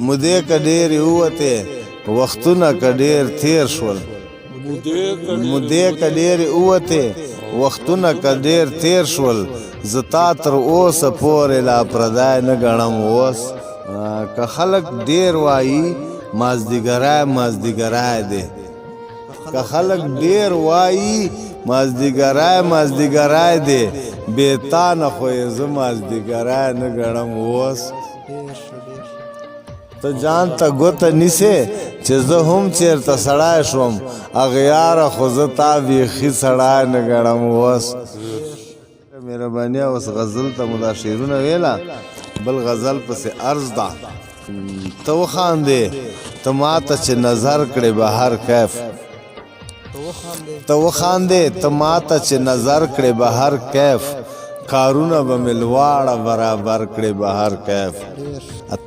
مودې که ډېرې ووتې وختونه که ډېر تېر شول مودې که ډېرې ووتې وختونه که ډېر تېر شول زه تا تر اوسه پورې لا پردی نه ګڼم اوس که خلک ډېر وایي مازدیګری مازدیګری دی که خلک ډېر وایي مازدیګری مازدیګری دی بې تا نه خو یې زه مازدیګری نه ګڼم اوس ته ځان ته ګوته نیسې چې زه هم چېرته سړی شوم اغیاره خو زه تا بیخي سړی نه ګڼم اوس مهرباني اوس غزل ته مو دا شعرونه ویله بل غزل پسې عرض ده ته وخاندې ته ما ته چې نظر کړې بهر کیف ته وخاندې ته ما ته چې نظر کړې بهر کیف کارونه به مې لواړه برابر کړې بهر کیف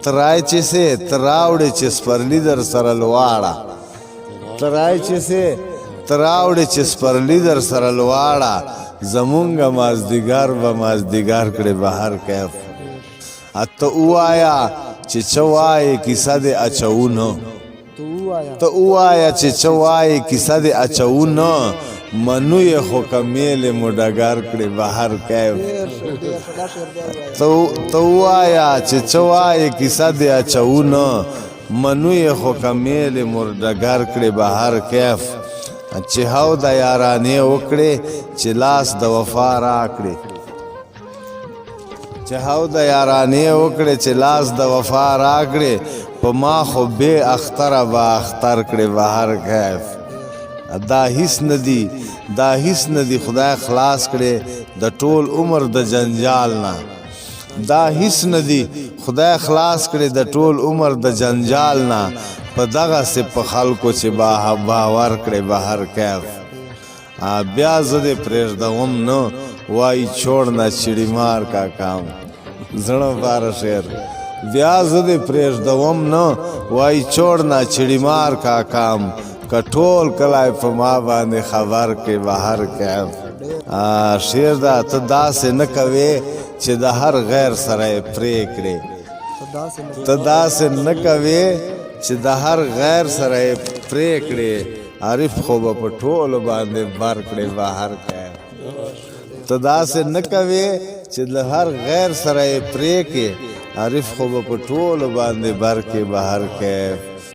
ته رای چې سې ته راوړې چې سپرلي در سره لواړه ته رای چې سې ته راوړې چې سپرلي در سره لواړه زمونږ مازدیګر به مازدیګر کړې بهر کیف ته ووایه چې څه وایې کیسه دې اچوو نه ته ووایه چې څه وایې کیسه دې اچوو نه منو یې خو که میلې مو ډګر کړې بهر کیف ته ووایه چې څه وایې کیسه دې اچوو نه منو یې خو که میلې مو ډګر کړې بهر کیف چې هو د یارانې وکړې چې لاس د وفا راکړې چې هو د یارانې وکړې چې لاس د وفا راکړې په ما خو بې اختره به اختر کړې بهر کیف دا هیڅ نه دي دا هیڅ نه دي خدای خلاص کړې د ټول عمر د جنجال نه دا هیڅ نه دي خدای خلاص کړې د ټول عمر د جنجال نه په دغسې په خلکو چې باور کړې بهر کیف بیا زه دې پرېږدوم نه وایي چوړ نه چیړي مار کا کام زړه پاره شعر بیا زه دې پرېږدوم نه وایي چوړ نه چیړي مار کا کام که ټول کلی په ما باندې خبر کړې بهر کیف شعر ده ته داسې نه کوې چې د هر غیر سره یې پرې کړې ته داسې نه کوې چې د هر غیر سره یې پرې کړې عارف خو به په ټولو باندې بر کړې بهر کیف ته داسې نه کوې چې د هر غیر سره یې پرې کړې عارف خو به په ټولو باندې بر کړې بهر کیف